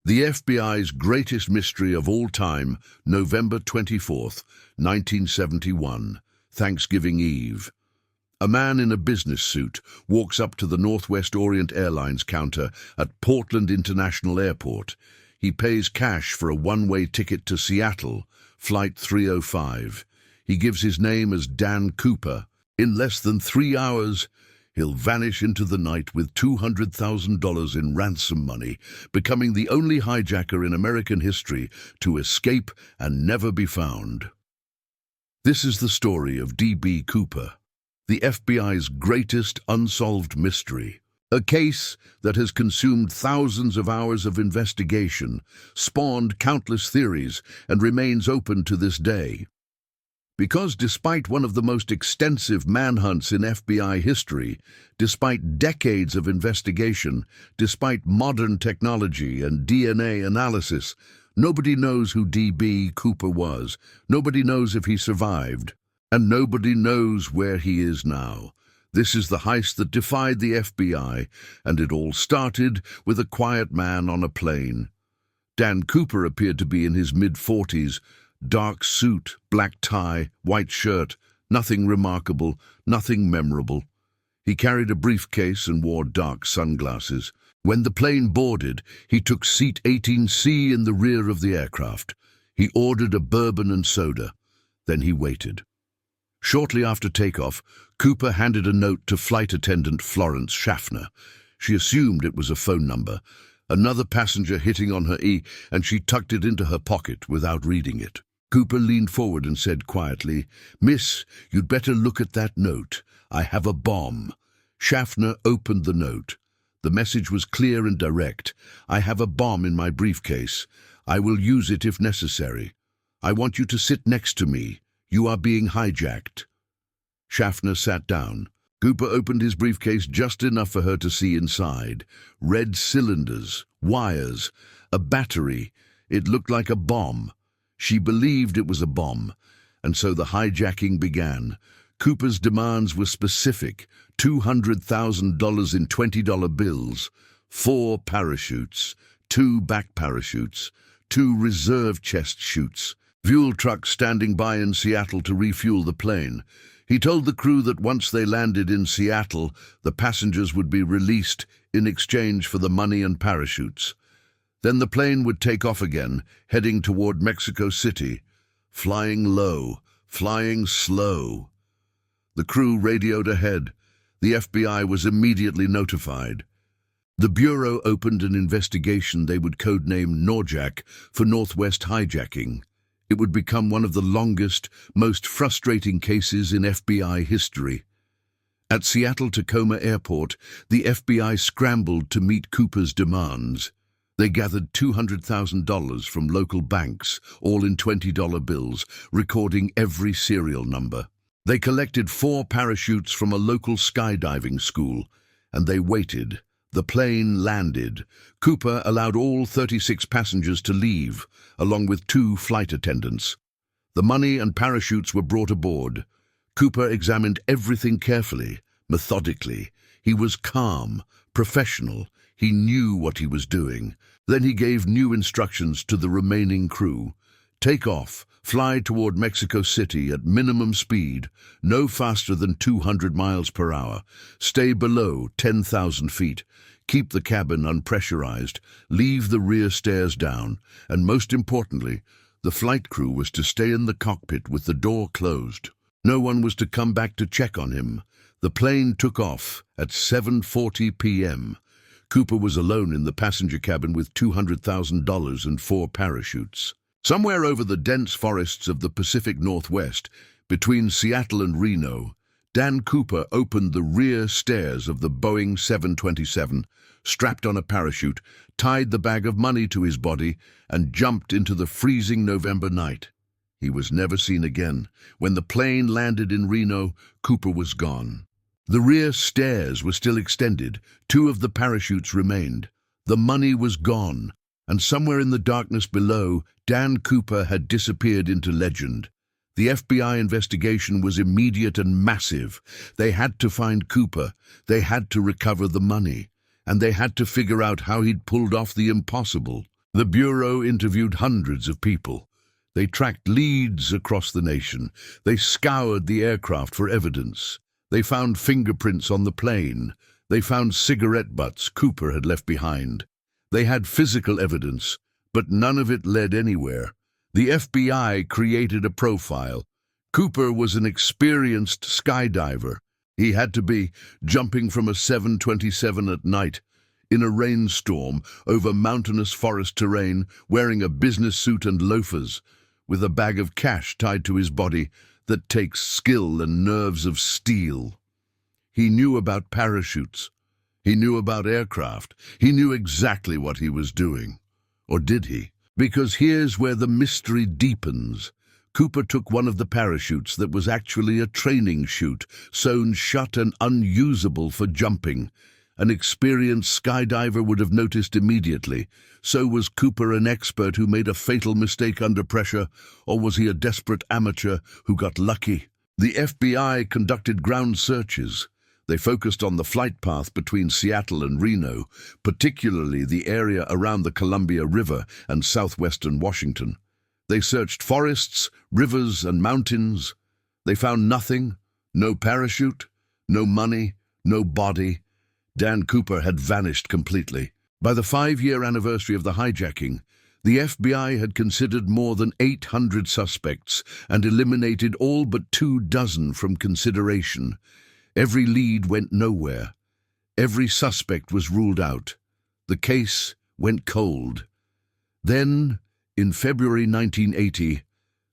The FBI's greatest mystery of all time, November 24th, 1971, Thanksgiving Eve. A man in a business suit walks up to the Northwest Orient Airlines counter at Portland International Airport. He pays cash for a one-way ticket to Seattle, Flight 305. He gives his name as Dan Cooper. In less than 3 hours, he'll vanish into the night with $200,000 in ransom money, becoming the only hijacker in American history to escape and never be found. This is the story of D.B. Cooper, the FBI's greatest unsolved mystery. A case that has consumed thousands of hours of investigation, spawned countless theories, and remains open to this day. Because despite one of the most extensive manhunts in FBI history, despite decades of investigation, despite modern technology and DNA analysis, nobody knows who D.B. Cooper was, nobody knows if he survived, and nobody knows where he is now. This is the heist that defied the FBI, and it all started with a quiet man on a plane. Dan Cooper appeared to be in his mid-40s, dark suit, black tie, white shirt, nothing remarkable, nothing memorable. He carried a briefcase and wore dark sunglasses. When the plane boarded, he took seat 18C in the rear of the aircraft. He ordered a bourbon and soda. Then he waited. Shortly after takeoff, Cooper handed a note to flight attendant Florence Schaffner. She assumed it was a phone number. Another passenger hitting on her and she tucked it into her pocket without reading it. Cooper leaned forward and said quietly, "Miss, you'd better look at that note. I have a bomb." Schaffner opened the note. The message was clear and direct. "I have a bomb in my briefcase. I will use it if necessary. I want you to sit next to me. You are being hijacked." Schaffner sat down. Cooper opened his briefcase just enough for her to see inside. Red cylinders, wires, a battery. It looked like a bomb. She believed it was a bomb, and so the hijacking began. Cooper's demands were specific: $200,000 in $20 bills, 4 parachutes, 2 back parachutes, 2 reserve chest chutes, fuel trucks standing by in Seattle to refuel the plane. He told the crew that once they landed in Seattle, the passengers would be released in exchange for the money and parachutes. Then the plane would take off again, heading toward Mexico City, flying low, flying slow. The crew radioed ahead. The FBI was immediately notified. The Bureau opened an investigation they would codename NORJAK for Northwest Hijacking. It would become one of the longest, most frustrating cases in FBI history. At Seattle-Tacoma Airport, the FBI scrambled to meet Cooper's demands. They gathered $200,000 from local banks, all in $20 bills, recording every serial number. They collected 4 parachutes from a local skydiving school, and they waited. The plane landed. Cooper allowed all 36 passengers to leave, along with 2 flight attendants. The money and parachutes were brought aboard. Cooper examined everything carefully, methodically. He was calm, professional. He knew what he was doing. Then he gave new instructions to the remaining crew. Take off, fly toward Mexico City at minimum speed, no faster than 200 miles per hour. Stay below 10,000 feet. Keep the cabin unpressurized. Leave the rear stairs down. And most importantly, the flight crew was to stay in the cockpit with the door closed. No one was to come back to check on him. The plane took off at 7:40 p.m. Cooper was alone in the passenger cabin with $200,000 and 4 parachutes. Somewhere over the dense forests of the Pacific Northwest, between Seattle and Reno, Dan Cooper opened the rear stairs of the Boeing 727, strapped on a parachute, tied the bag of money to his body, and jumped into the freezing November night. He was never seen again. When the plane landed in Reno, Cooper was gone. The rear stairs were still extended. 2 of the parachutes remained. The money was gone, and somewhere in the darkness below, Dan Cooper had disappeared into legend. The FBI investigation was immediate and massive. They had to find Cooper. They had to recover the money. And they had to figure out how he'd pulled off the impossible. The Bureau interviewed hundreds of people. They tracked leads across the nation. They scoured the aircraft for evidence. They found fingerprints on the plane. They found cigarette butts Cooper had left behind. They had physical evidence, but none of it led anywhere. The FBI created a profile. Cooper was an experienced skydiver. He had to be, jumping from a 727 at night, in a rainstorm, over mountainous forest terrain, wearing a business suit and loafers, with a bag of cash tied to his body that takes skill and nerves of steel. He knew about parachutes. He knew about aircraft. He knew exactly what he was doing. Or did he? Because here's where the mystery deepens. Cooper took one of the parachutes that was actually a training chute, sewn shut and unusable for jumping. An experienced skydiver would have noticed immediately. So was Cooper an expert who made a fatal mistake under pressure, or was he a desperate amateur who got lucky? The FBI conducted ground searches. They focused on the flight path between Seattle and Reno, particularly the area around the Columbia River and southwestern Washington. They searched forests, rivers, and mountains. They found nothing, no parachute, no money, no body. Dan Cooper had vanished completely. By the 5-year anniversary of the hijacking, the FBI had considered more than 800 suspects and eliminated all but 24 from consideration. Every lead went nowhere. Every suspect was ruled out. The case went cold. Then, in February 1980,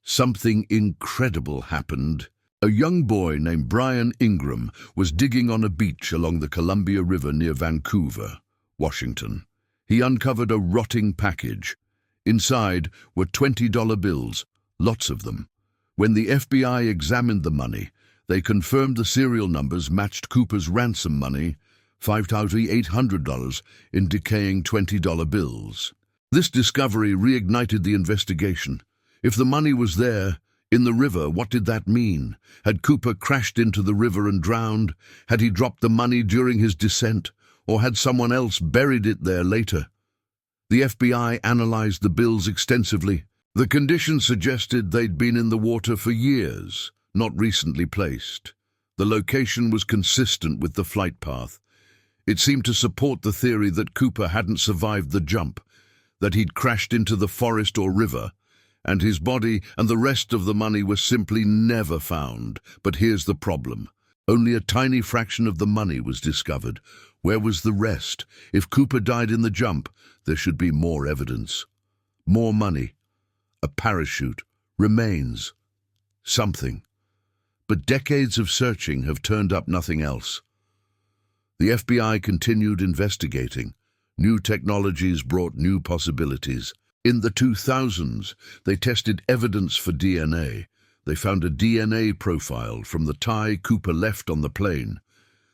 something incredible happened. A young boy named Brian Ingram was digging on a beach along the Columbia River near Vancouver, Washington. He uncovered a rotting package. Inside were $20 bills, lots of them. When the FBI examined the money, they confirmed the serial numbers matched Cooper's ransom money, $5,800, in decaying $20 bills. This discovery reignited the investigation. If the money was there, in the river, what did that mean? Had Cooper crashed into the river and drowned? Had he dropped the money during his descent? Or had someone else buried it there later? The FBI analyzed the bills extensively. The conditions suggested they'd been in the water for years, not recently placed. The location was consistent with the flight path. It seemed to support the theory that Cooper hadn't survived the jump, that he'd crashed into the forest or river, and his body and the rest of the money were simply never found. But here's the problem. Only a tiny fraction of the money was discovered. Where was the rest? If Cooper died in the jump, there should be more evidence. More money. A parachute. Remains. Something. But decades of searching have turned up nothing else. The FBI continued investigating. New technologies brought new possibilities. In the 2000s, they tested evidence for DNA. They found a DNA profile from the tie Cooper left on the plane.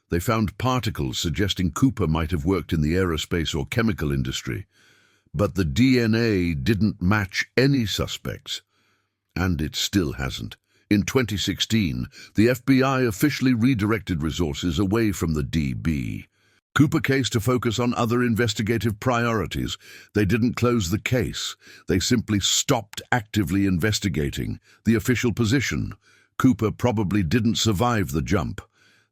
They found particles suggesting Cooper might have worked in the aerospace or chemical industry. But the DNA didn't match any suspects. And it still hasn't. In 2016, the FBI officially redirected resources away from the DB Cooper case to focus on other investigative priorities. They didn't close the case. They simply stopped actively investigating. The official position: Cooper probably didn't survive the jump.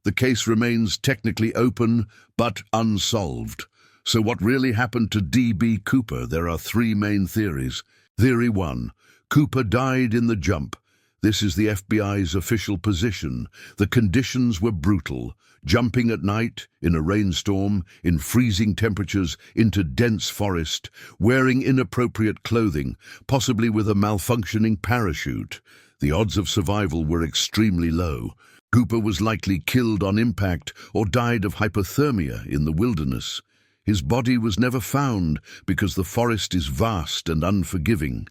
The case remains technically open, but unsolved. So what really happened to D.B. Cooper? There are 3 main theories. Theory 1. Cooper died in the jump. This is the FBI's official position. The conditions were brutal. Jumping at night, in a rainstorm, in freezing temperatures, into dense forest, wearing inappropriate clothing, possibly with a malfunctioning parachute. The odds of survival were extremely low. Cooper was likely killed on impact or died of hypothermia in the wilderness. His body was never found because the forest is vast and unforgiving.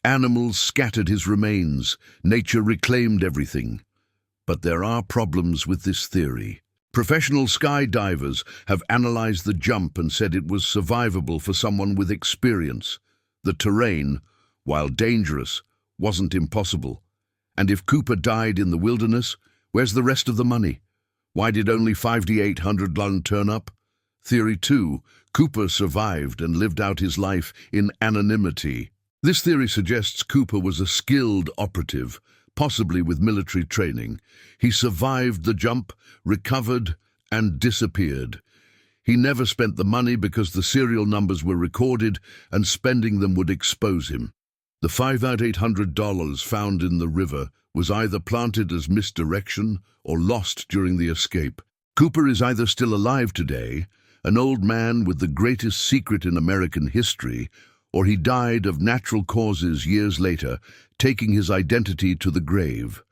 Animals scattered his remains. Nature reclaimed everything. But there are problems with this theory. Professional skydivers have analyzed the jump and said it was survivable for someone with experience. The terrain, while dangerous, wasn't impossible. And if Cooper died in the wilderness, where's the rest of the money? Why did only $5,800 turn up? Theory 2. Cooper survived and lived out his life in anonymity. This theory suggests Cooper was a skilled operative, possibly with military training. He survived the jump, recovered, and disappeared. He never spent the money because the serial numbers were recorded and spending them would expose him. The $5,800 found in the river was either planted as misdirection or lost during the escape. Cooper is either still alive today, an old man with the greatest secret in American history, or he died of natural causes years later, taking his identity to the grave.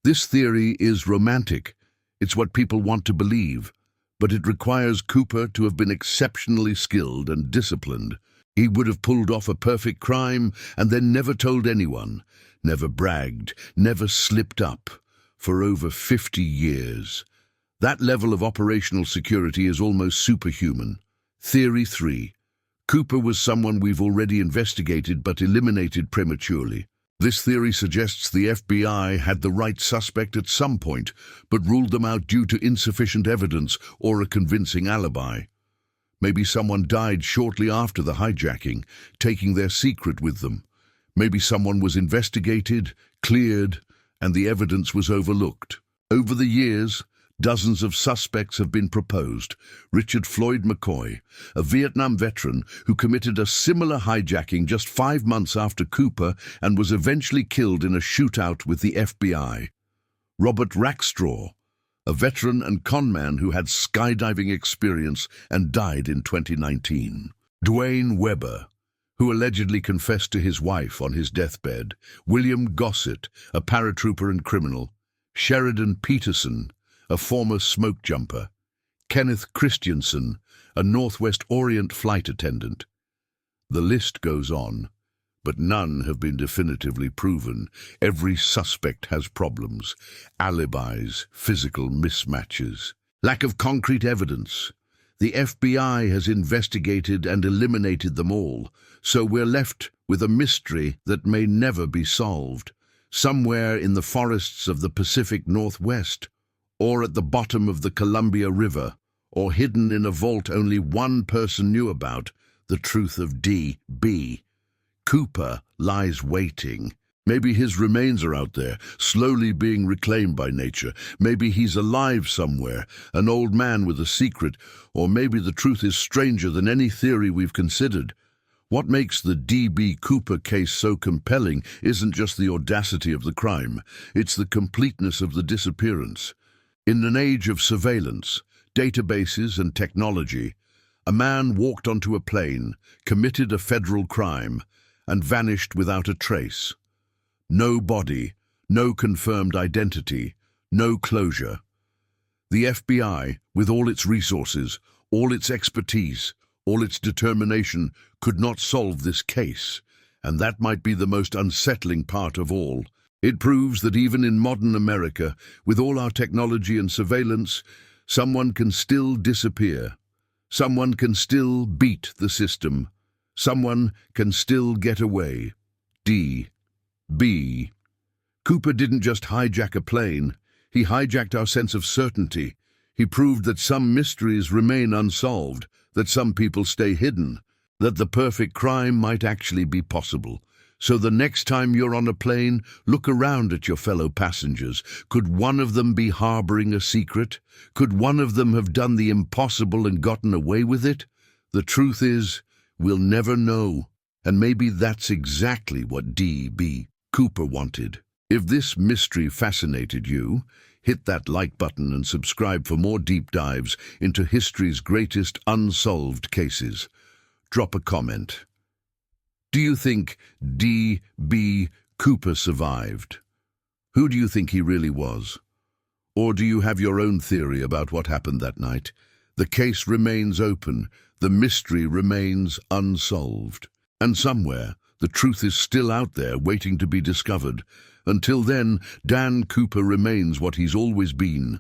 This theory is romantic. It's what people want to believe, but it requires Cooper to have been exceptionally skilled and disciplined. He would have pulled off a perfect crime and then never told anyone, never bragged, never slipped up, for over 50 years. That level of operational security is almost superhuman. Theory 3. Cooper was someone we've already investigated but eliminated prematurely. This theory suggests the FBI had the right suspect at some point, but ruled them out due to insufficient evidence or a convincing alibi. Maybe someone died shortly after the hijacking, taking their secret with them. Maybe someone was investigated, cleared, and the evidence was overlooked. Over the years, dozens of suspects have been proposed. Richard Floyd McCoy, a Vietnam veteran who committed a similar hijacking just 5 months after Cooper and was eventually killed in a shootout with the FBI. Robert Rackstraw, a veteran and conman who had skydiving experience and died in 2019. Dwayne Webber, who allegedly confessed to his wife on his deathbed. William Gossett, a paratrooper and criminal. Sheridan Peterson, a former smoke jumper. Kenneth Christensen, a Northwest Orient Flight attendant. The list goes on, but none have been definitively proven. Every suspect has problems, alibis, physical mismatches. Lack of concrete evidence. The FBI has investigated and eliminated them all, so we're left with a mystery that may never be solved. Somewhere in the forests of the Pacific Northwest, or at the bottom of the Columbia River, or hidden in a vault only one person knew about, the truth of D.B. Cooper lies waiting. Maybe his remains are out there, slowly being reclaimed by nature. Maybe he's alive somewhere, an old man with a secret, or maybe the truth is stranger than any theory we've considered. What makes the D.B. Cooper case so compelling isn't just the audacity of the crime, it's the completeness of the disappearance. In an age of surveillance, databases and technology, a man walked onto a plane, committed a federal crime, and vanished without a trace. No body, no confirmed identity, no closure. The FBI, with all its resources, all its expertise, all its determination, could not solve this case, and that might be the most unsettling part of all. It proves that even in modern America, with all our technology and surveillance, someone can still disappear. Someone can still beat the system. Someone can still get away. D.B. Cooper didn't just hijack a plane. He hijacked our sense of certainty. He proved that some mysteries remain unsolved, that some people stay hidden, that the perfect crime might actually be possible. So the next time you're on a plane, look around at your fellow passengers. Could one of them be harboring a secret? Could one of them have done the impossible and gotten away with it? The truth is, we'll never know. And maybe that's exactly what D.B. Cooper wanted. If this mystery fascinated you, hit that like button and subscribe for more deep dives into history's greatest unsolved cases. Drop a comment. Do you think D.B. Cooper survived? Who do you think he really was? Or do you have your own theory about what happened that night? The case remains open. The mystery remains unsolved. And somewhere, the truth is still out there waiting to be discovered. Until then, Dan Cooper remains what he's always been,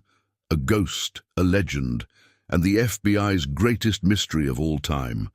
a ghost, a legend, and the FBI's greatest mystery of all time.